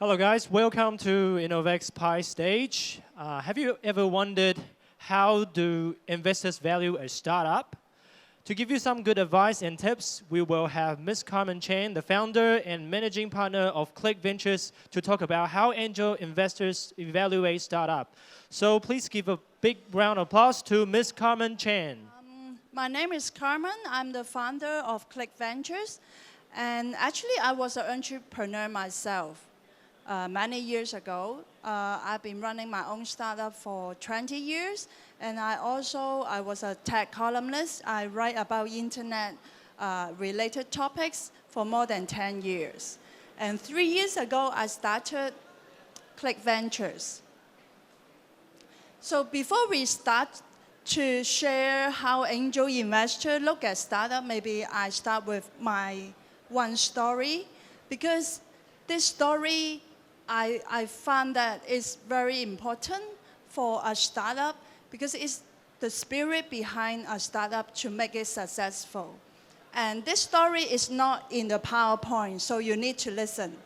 Hello guys, welcome to InnoVEX Pi Stage. Have you ever wondered how do investors value a startup? To give you some good advice and tips, we will have Ms. Carmen Chen, the founder and managing partner of Click Ventures, to talk about how angel investors evaluate startup. So please give a big round of applause to Ms. Carmen Chen. My name is Carmen. I'm the founder of Click Ventures. And actually, I was an entrepreneur myself. Many years ago, I've been running my own startup for 20 years. And I was a tech columnist. I write about internet-related topics for more than 10 years. And 3 years ago, I started Click Ventures. So before we start to share how angel investors look at startup, maybe I start with my one story. Because this story, I found that it's very important for a startup because it's the spirit behind a startup to make it successful. And this story is not in the PowerPoint, so you need to listen.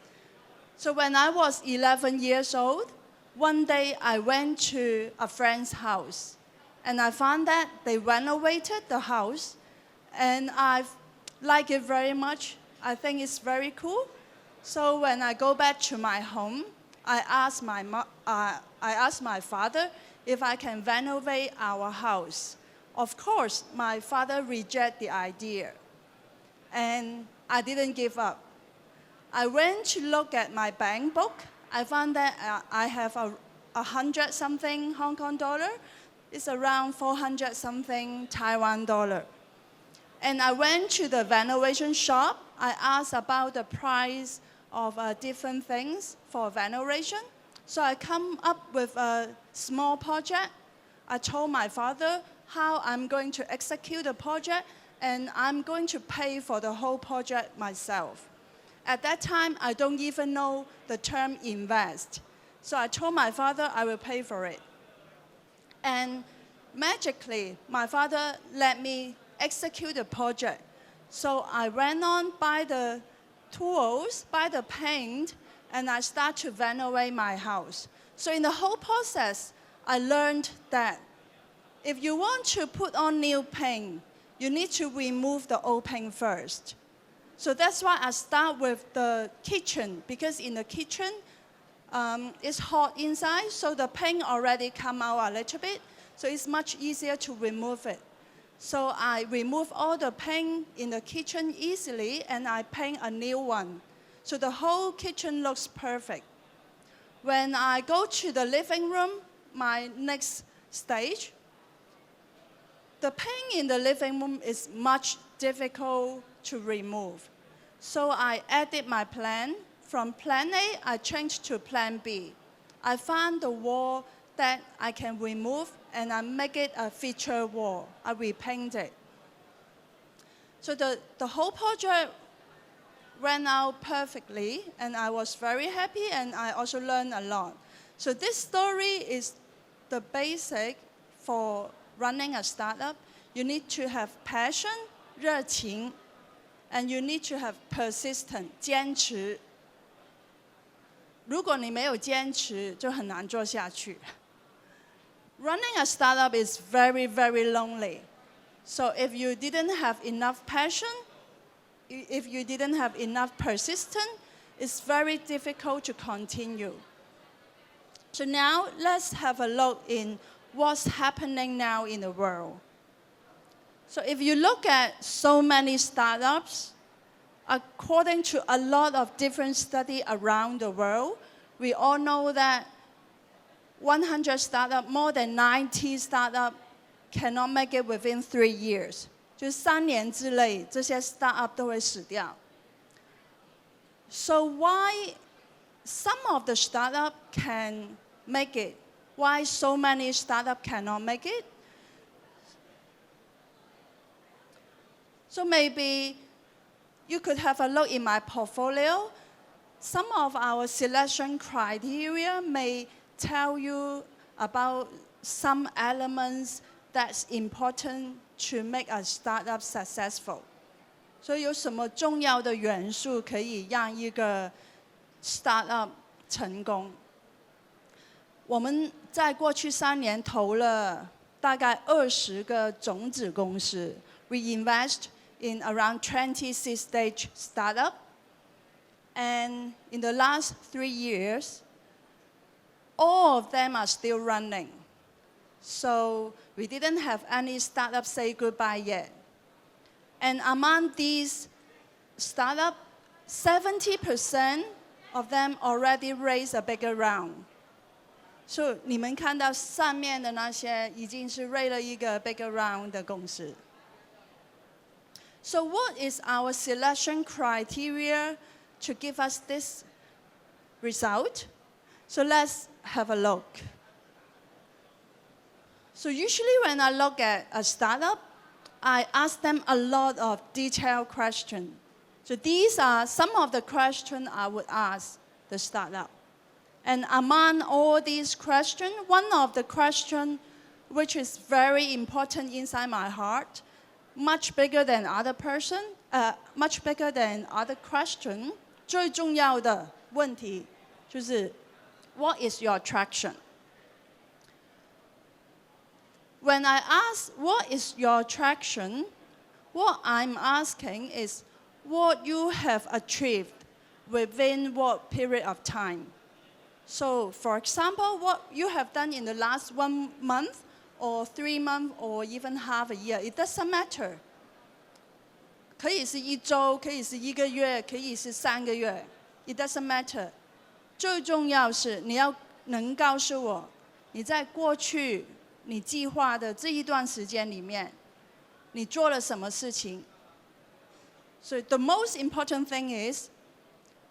So when I was 11 years old, one day I went to a friend's house. And I found that they renovated the house. And I like it very much. I think it's very cool. So when I go back to my home, I asked my father if I can renovate our house. Of course, my father rejected the idea. And I didn't give up. I went to look at my bank book. I found that I have 100-something Hong Kong dollar. It's around 400-something Taiwan dollar. And I went to the renovation shop. I asked about the price of different things for renovation. So I come up with a small project. I told my father how I'm going to execute the project, and I'm going to pay for the whole project myself. At that time, I don't even know the term invest. So I told my father I will pay for it. And magically, my father let me execute the project. So I went on, buy the tools, buy the paint, and I start to renovate my house. So in the whole process, I learned that if you want to put on new paint, you need to remove the old paint first. So that's why I start with the kitchen, because in the kitchen, it's hot inside, so the paint already come out a little bit, so it's much easier to remove it. So I remove all the paint in the kitchen easily, and I paint a new one. So the whole kitchen looks perfect. When I go to the living room, my next stage, the paint in the living room is much difficult to remove. So I added my plan. From plan A, I changed to plan B. I found the wall that I can remove, and I make it a feature wall. I repaint it. So the whole project ran out perfectly, and I was very happy, and I also learned a lot. So this story is the basic for running a startup. You need to have passion, 热情, and you need to have persistence, 坚持. 如果你没有坚持，就很难做下去。Running a startup is very, very lonely. So if you didn't have enough passion, if you didn't have enough persistence, it's very difficult to continue. So now let's have a look in what's happening now in the world. So if you look at so many startups, according to a lot of different studies around the world, we all know that 100 startups, more than 90 startups cannot make it within 3 years. 就3年之内，这些 startup 都会死掉。So why some of the startup can make it? Why so many startups cannot make it? So maybe you could have a look in my portfolio. Some of our selection criteria may tell you about some elements that's important to make a startup successful. 所以有什么重要的元素可以让一个 startup 成功。我们在过去3年投了大概20个种子公司。We invest in around 20 seed-stage startup, and in the last 3 years, all of them are still running. So we didn't have any startups say goodbye yet. And among these startups, 70% of them already raised a bigger round. So 你们看到上面的那些已经是 raise 了一个 bigger round 的公司。So what is our selection criteria to give us this result? So let's have a look. So usually when I look at a startup, I ask them a lot of detailed questions. So these are some of the questions I would ask the startup. And among all these questions, one of the questions which is very important inside my heart, much bigger than other question, 最重要的问题就是 What is your attraction? When I ask what is your attraction, what I'm asking is what you have achieved within what period of time. So, for example, what you have done in the last 1 month, or 3 months, or even half a year, it doesn't matter. 可以是1周，可以是1个月，可以是3个月 ，it doesn't matter. 最重要是你要能告诉我，你在过去你计划的这一段时间里面，你做了什么事情。So the most important thing is,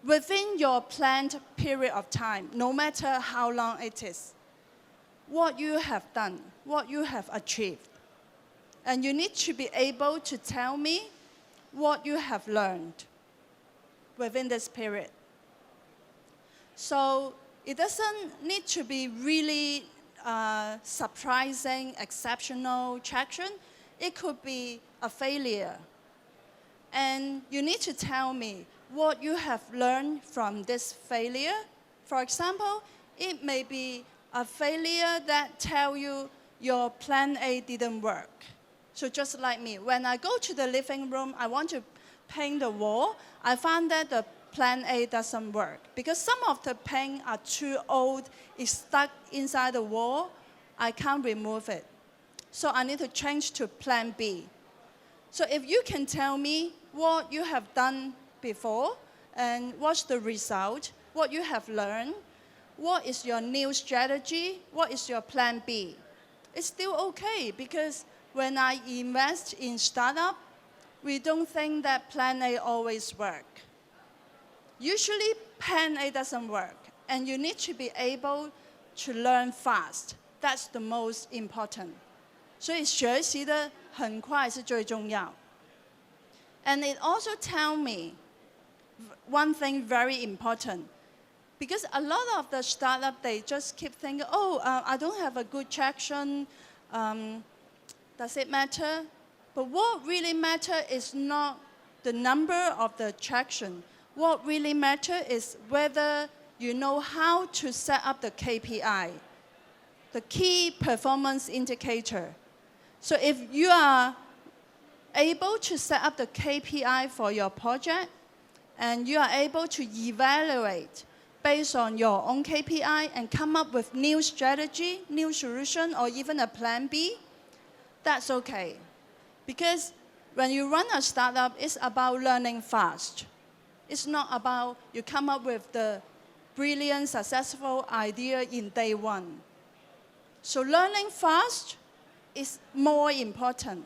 within your planned period of time, no matter how long it is, what you have done, what you have achieved. And you need to be able to tell me what you have learned within this period. So it doesn't need to be really surprising, exceptional traction. It could be a failure. And you need to tell me what you have learned from this failure. For example, it may be a failure that tells you your plan A didn't work. So just like me, when I go to the living room, I want to paint the wall, I found that the plan A doesn't work. Because some of the paint are too old, it's stuck inside the wall, I can't remove it. So I need to change to plan B. So if you can tell me what you have done before, and what's the result, what you have learned, what is your new strategy, what is your plan B, it's still okay, because when I invest in startup, we don't think that plan A always work. Usually plan A doesn't work, and you need to be able to learn fast. That's the most important. 所以学习的很快是最重要。And it also tells me one thing very important. Because a lot of the startup, they just keep thinking, I don't have a good traction. Does it matter? But what really matters is not the number of the traction. What really matters is whether you know how to set up the KPI, the key performance indicator. So if you are able to set up the KPI for your project, and you are able to evaluate based on your own KPI and come up with new strategy, new solution, or even a plan B, that's okay. Because when you run a startup, it's about learning fast. It's not about you come up with the brilliant, successful idea in day one. So learning fast is more important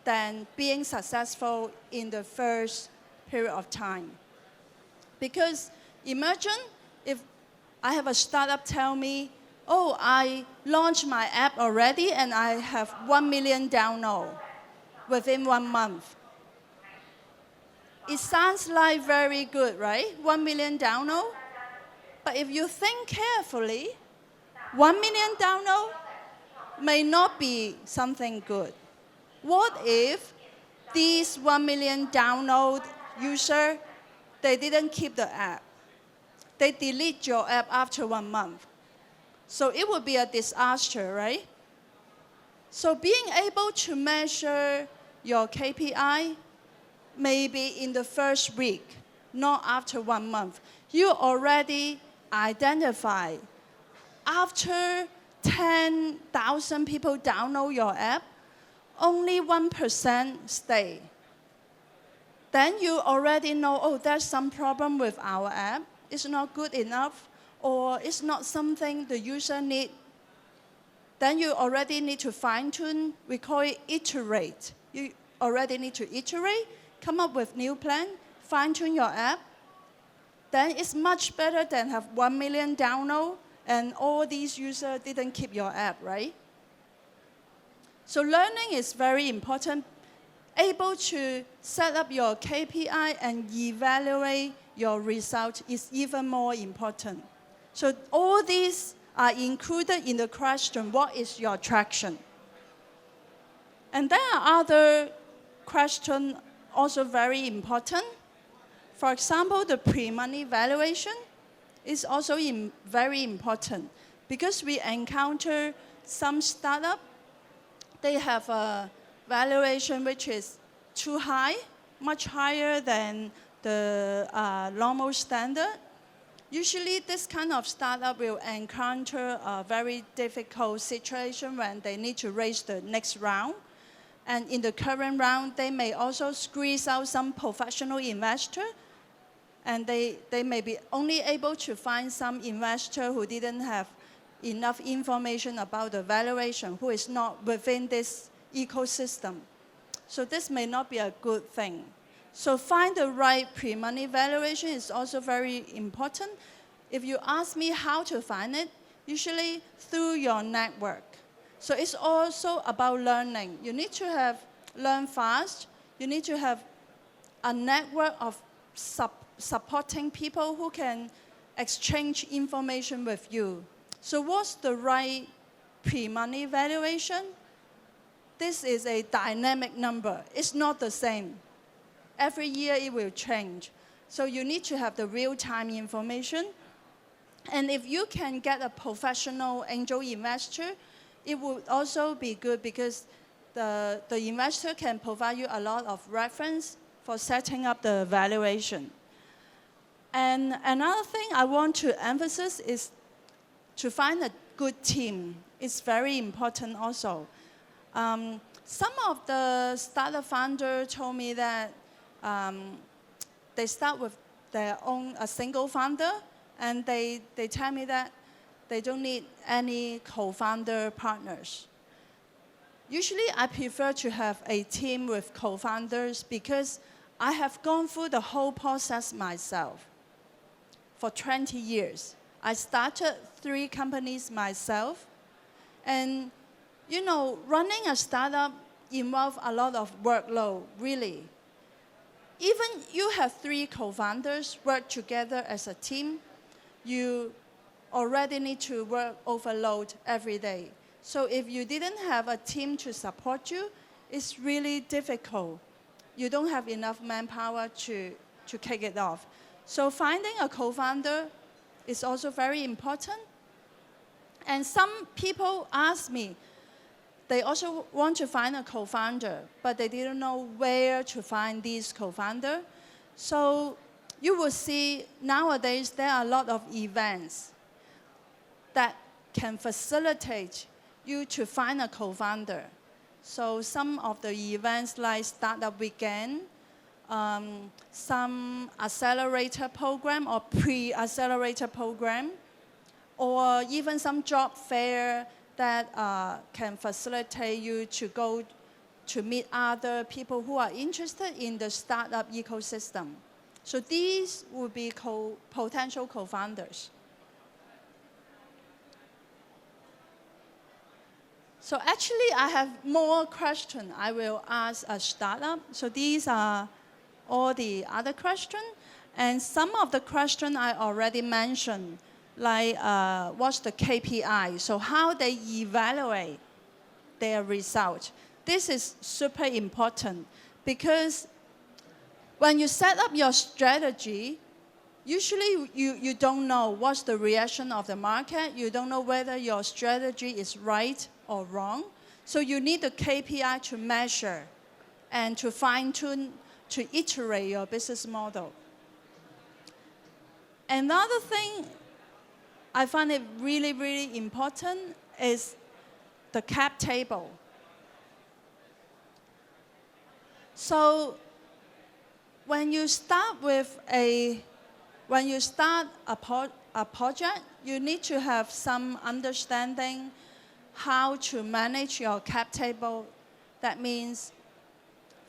than being successful in the first period of time. Because imagine if I have a startup tell me, I launched my app already and I have 1 million downloads within 1 month. It sounds like very good, right? 1 million downloads. But if you think carefully, 1 million downloads may not be something good. What if these 1 million download users, they didn't keep the app? they delete your app after 1 month. So it would be a disaster, right? So being able to measure your KPI maybe in the first week, not after 1 month. You already identify after 10,000 people download your app, only 1% stay. Then you already know, oh, there's some problem with our app. It's not good enough, or it's not something the user need. Then you already need to fine-tune. We call it iterate. You already need to iterate, come up with new plan, fine-tune your app. Then it's much better than have 1 million download and all these users didn't keep your app, right? So learning is very important. Able to set up your KPI and evaluate your result is even more important. So all these are included in the question, what is your traction? And there are other questions also very important. For example, the pre-money valuation is also very important because we encounter some startup, they have a valuation which is too high, much higher than the normal standard. Usually this kind of startup will encounter a very difficult situation when they need to raise the next round. And in the current round, they may also squeeze out some professional investor. And they may be only able to find some investor who didn't have enough information about the valuation, who is not within this ecosystem. So this may not be a good thing. So find the right pre-money valuation is also very important. If you ask me how to find it, usually through your network. So it's also about learning. You need to learn fast. You need to have a network of supporting people who can exchange information with you. So what's the right pre-money valuation? This is a dynamic number. It's not the same. Every year it will change. So you need to have the real-time information. And if you can get a professional angel investor, it would also be good because the investor can provide you a lot of reference for setting up the valuation. And another thing I want to emphasize is to find a good team. It's very important also. Some of the startup founders told me that they start with their own, a single founder, and they tell me that they don't need any co-founder partners. Usually I prefer to have a team with co-founders because I have gone through the whole process myself for 20 years. I started 3 companies myself. And you know, running a startup involves a lot of workload, really. Even you have 3 co-founders work together as a team, you already need to work overload every day. So if you didn't have a team to support you, it's really difficult. You don't have enough manpower to kick it off. So finding a co-founder is also very important. And some people ask me, they also want to find a co-founder, but they didn't know where to find these co-founders. So you will see nowadays there are a lot of events that can facilitate you to find a co-founder. So some of the events like Startup Weekend, some accelerator program or pre-accelerator program, or even some job fair that can facilitate you to go to meet other people who are interested in the startup ecosystem. So these would be potential co-founders. So actually, I have more questions I will ask a startup. So these are all the other questions. And some of the questions I already mentioned, like what's the KPI? So how they evaluate their result. This is super important because when you set up your strategy, usually you don't know what's the reaction of the market. You don't know whether your strategy is right or wrong. So you need the KPI to measure and to fine-tune, to iterate your business model. Another thing I find it really, really important is the cap table. So when you start a project, you need to have some understanding how to manage your cap table. That means,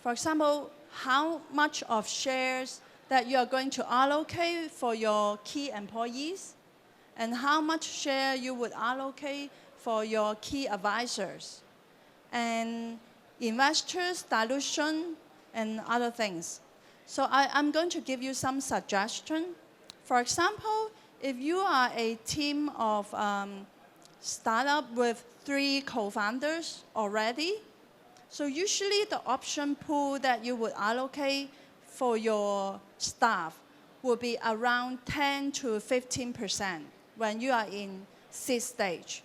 for example, how much of shares that you are going to allocate for your key employees, and how much share you would allocate for your key advisors, and investors, dilution, and other things. So I'm going to give you some suggestions. For example, if you are a team of startup with 3 co-founders already, so usually the option pool that you would allocate for your staff would be around 10 to 15% when you are in seed stage.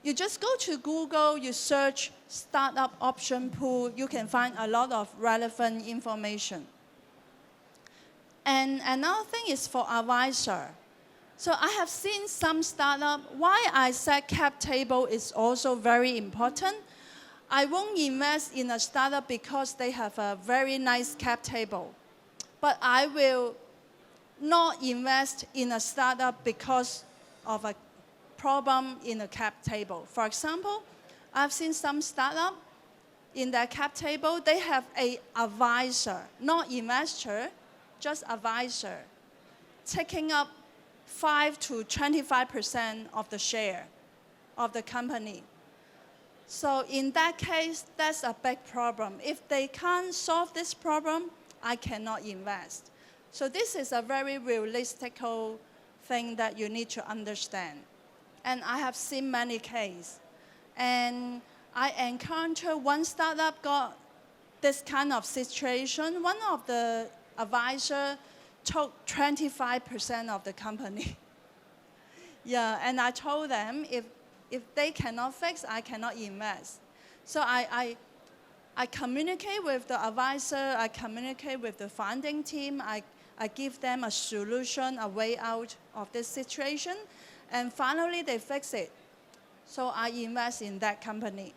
You just go to Google, you search startup option pool, you can find a lot of relevant information. And another thing is for advisor. So I have seen some startup, why I said cap table is also very important. I won't invest in a startup because they have a very nice cap table. But I will not invest in a startup because of a problem in the cap table. For example, I've seen some startup in their cap table, they have an advisor, not investor, just advisor, taking up 5 to 25% of the share of the company. So in that case, that's a big problem. If they can't solve this problem, I cannot invest. So this is a very realistic thing that you need to understand. And I have seen many cases. And I encountered one startup got this kind of situation. One of the advisors took 25% of the company. Yeah, and I told them if they cannot fix, I cannot invest. So I communicate with the advisor, I communicate with the founding team, I give them a solution, a way out of this situation, and finally they fix it. So I invest in that company.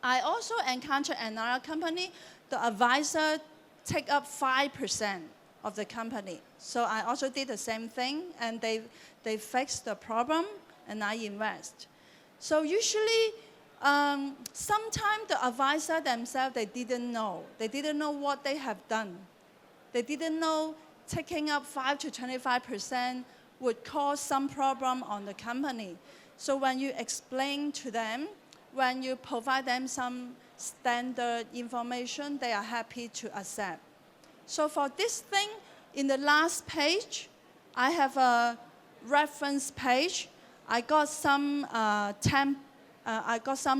I also encountered another company, the advisor take up 5% of the company. So I also did the same thing, and they fixed the problem, and I invest. So usually, sometimes the advisor themselves, they didn't know. They didn't know what they have done. They didn't know taking up 5 to 25% would cause some problem on the company. So when you explain to them, when you provide them some standard information, they are happy to accept. So for this thing, in the last page, I have a reference page. I got some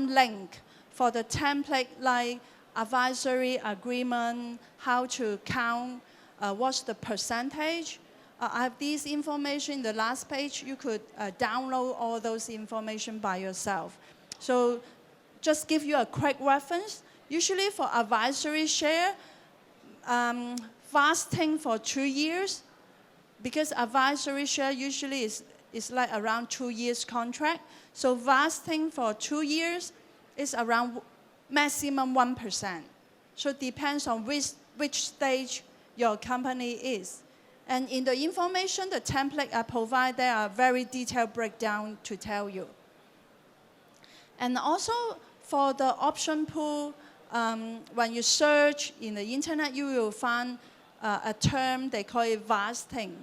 link for the template like advisory agreement, how to count, what's the percentage. I have this information in the last page. You could download all those information by yourself. So just give you a quick reference. Usually for advisory share, fasting for 2 years, because advisory share usually is like around 2 years contract. So vesting for 2 years is around maximum 1%. So it depends on which stage your company is. And in the information, the template I provide, there are very detailed breakdown to tell you. And also for the option pool, when you search in the internet, you will find a term, they call it vesting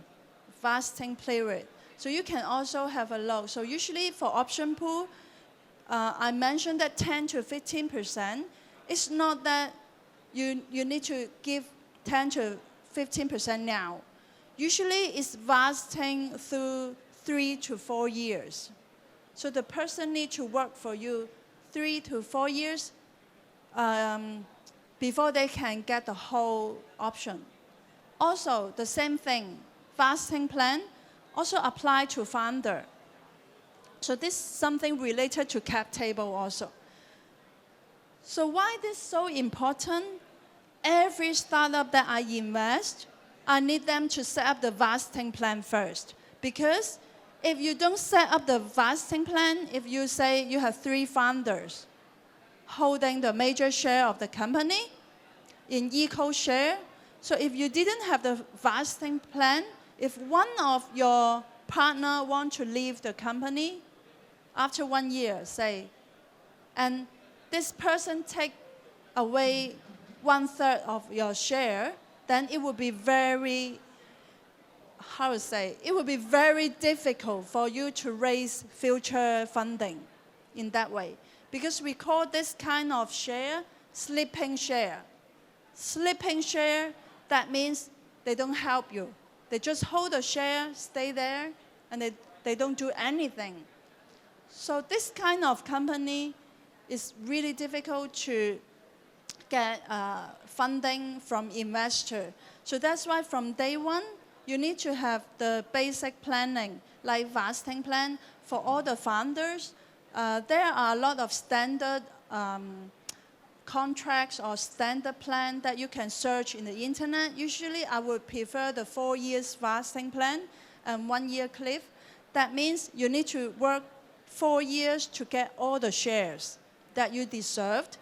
period. So you can also have a look. So usually for option pool, I mentioned that 10 to 15%. It's not that you need to give 10 to 15% now. Usually it's vesting through 3 to 4 years. So the person needs to work for you 3 to 4 years before they can get the whole option. Also, the same thing, vesting plan also apply to founder. So this is something related to cap table also. So why this so important? Every startup that I invest, I need them to set up the vesting plan first. Because if you don't set up the vesting plan, if you say you have 3 founders holding the major share of the company in equal share, so if you didn't have the vesting plan, if one of your partner want to leave the company after 1 year, say, and this person take away 1/3 of your share, then it would be very, how to say, it would be very difficult for you to raise future funding in that way. Because we call this kind of share sleeping share. Sleeping share, that means they don't help you. They just hold the share, stay there, and they don't do anything. So this kind of company is really difficult to get funding from investor. So that's why from day one, you need to have the basic planning, like vesting plan for all the founders. There are a lot of standard contracts or standard plan that you can search in the internet. Usually, I would prefer the 4 years vesting plan and 1 year cliff. That means you need to work 4 years to get all the shares that you deserved.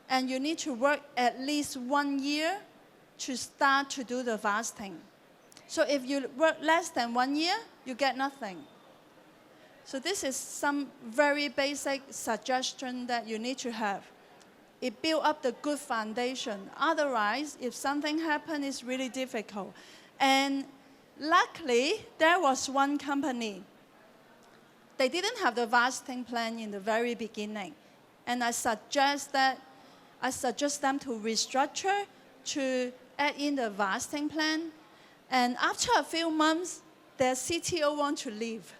And you need to work at least 1 year to start to do the vesting. So if you work less than 1 year, you get nothing. So this is some very basic suggestion that you need to have. It builds up the good foundation. Otherwise, if something happens, it's really difficult. And luckily, there was one company. They didn't have the vesting plan in the very beginning. And I suggest them to restructure, to add in the vesting plan. And after a few months, their CTO wants to leave.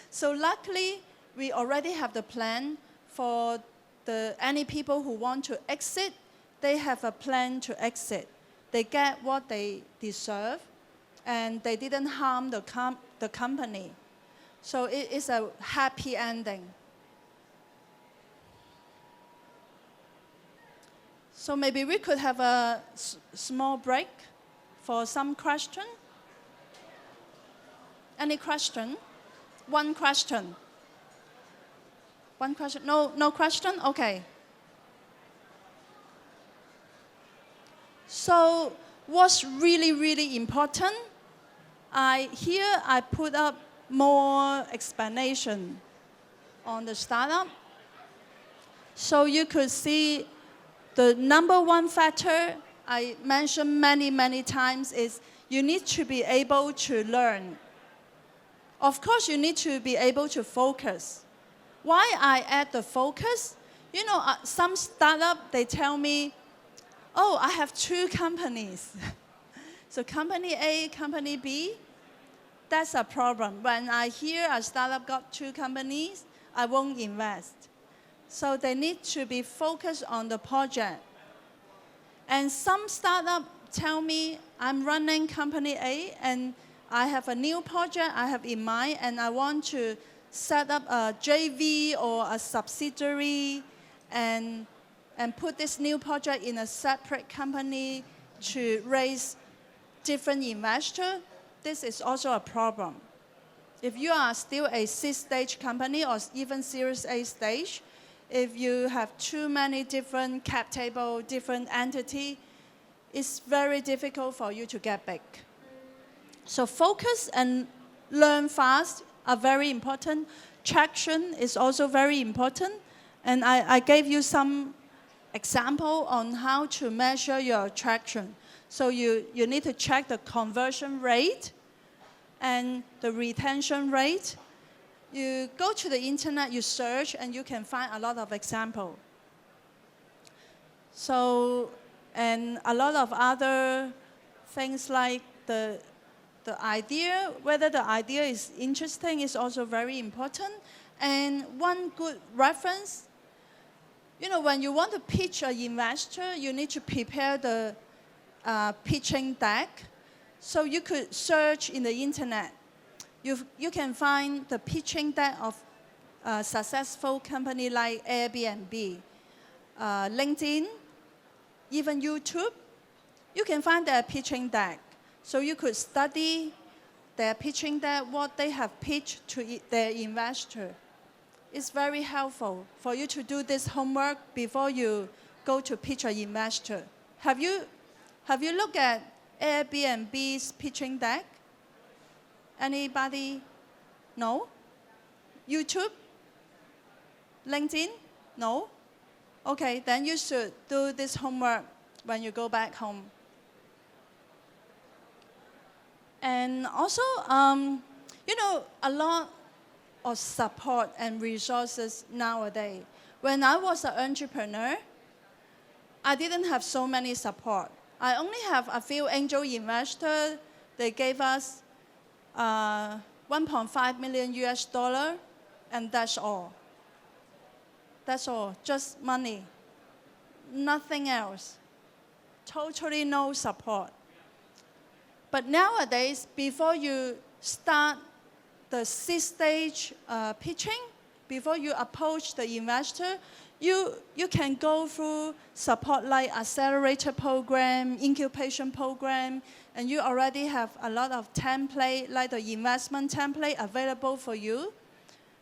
So luckily, we already have the plan for any people who want to exit. They have a plan to exit. They get what they deserve, and they didn't harm the company. So it is a happy ending. So maybe we could have a small break for some question. Any question? One question. One question? No question? Okay. So what's really, really important? Here I put up more explanation on the startup. So you could see the number one factor I mentioned many, many times is you need to be able to learn. Of course, you need to be able to focus. Why I add the focus? You know, some startup, they tell me, oh, I have 2 companies. So company A, company B, that's a problem. When I hear a startup got 2 companies, I won't invest. So they need to be focused on the project. And some startup tell me, I'm running company A, and I have a new project I have in mind, and I want to set up a JV or a subsidiary and put this new project in a separate company to raise different investors. This is also a problem. If you are still a seed stage company or even Series A stage, if you have too many different cap table, different entity, it's very difficult for you to get big. So focus and learn fast are very important. Traction is also very important. And I gave you some example on how to measure your traction. So you need to check the conversion rate and the retention rate. You go to the internet, you search, and you can find a lot of examples. So, and a lot of other things like the idea, whether the idea is interesting is also very important. And one good reference, you know, when you want to pitch an investor, you need to prepare the pitching deck. So you could search in the internet. You can find the pitching deck of a successful company like Airbnb, LinkedIn, even YouTube. You can find their pitching deck. So you could study their pitching deck, what they have pitched to their investor. It's very helpful for you to do this homework before you go to pitch an investor. Have you looked at Airbnb's pitching deck? Anybody? No? YouTube? LinkedIn? No? Okay, then you should do this homework when you go back home. And also, you know, a lot of support and resources nowadays. When I was an entrepreneur, I didn't have so many support. I only have a few angel investors. They gave us 1.5 million US dollar, and that's all. That's all, just money, nothing else. Totally no support. But nowadays, before you start the seed stage pitching, before you approach the investor, you can go through support like accelerator program, incubation program, and you already have a lot of template, like the investment template available for you,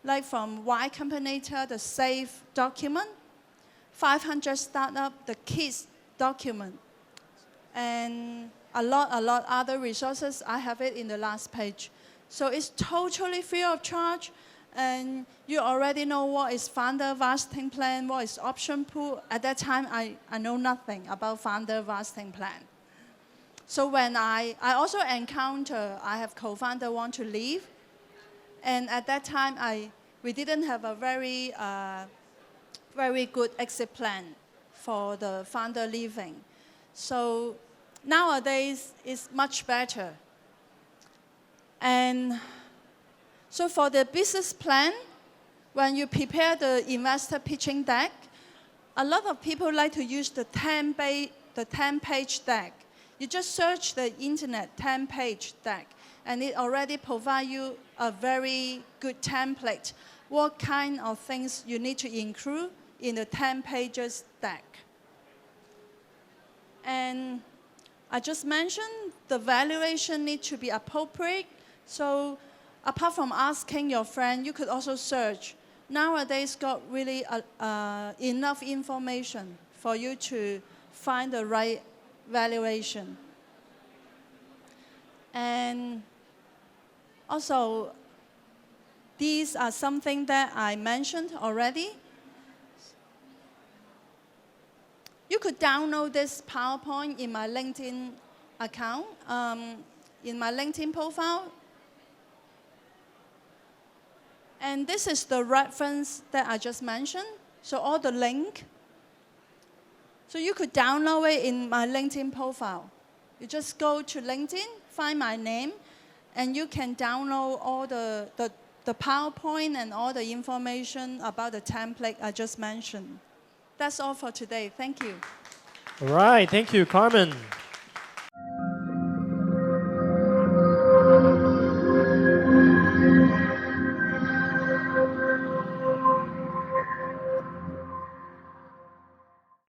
like from Y Combinator, the SAFE document, 500 startup, the KISS document, and a lot other resources. I have it in the last page. So it's totally free of charge, and you already know what is founder vesting plan, what is option pool. At that time, I know nothing about founder vesting plan. So when I also encounter, I have co-founder want to leave, and at that time, we didn't have a very good exit plan for the founder leaving. So nowadays, it's much better. And so for the business plan, when you prepare the investor pitching deck, a lot of people like to use the 10-page deck. You just search the internet 10-page deck, and it already provides you a very good template, what kind of things you need to include in the 10 pages deck. And I just mentioned the valuation need to be appropriate. So apart from asking your friend, you could also search. Nowadays, got really enough information for you to find the right valuation. And also, these are something that I mentioned already. You could download this PowerPoint in my LinkedIn account, in my LinkedIn profile. And this is the reference that I just mentioned. So all the link. So you could download it in my LinkedIn profile. You just go to LinkedIn, find my name, and you can download all the PowerPoint and all the information about the template I just mentioned. That's all for today. Thank you. All right, thank you, Carmen.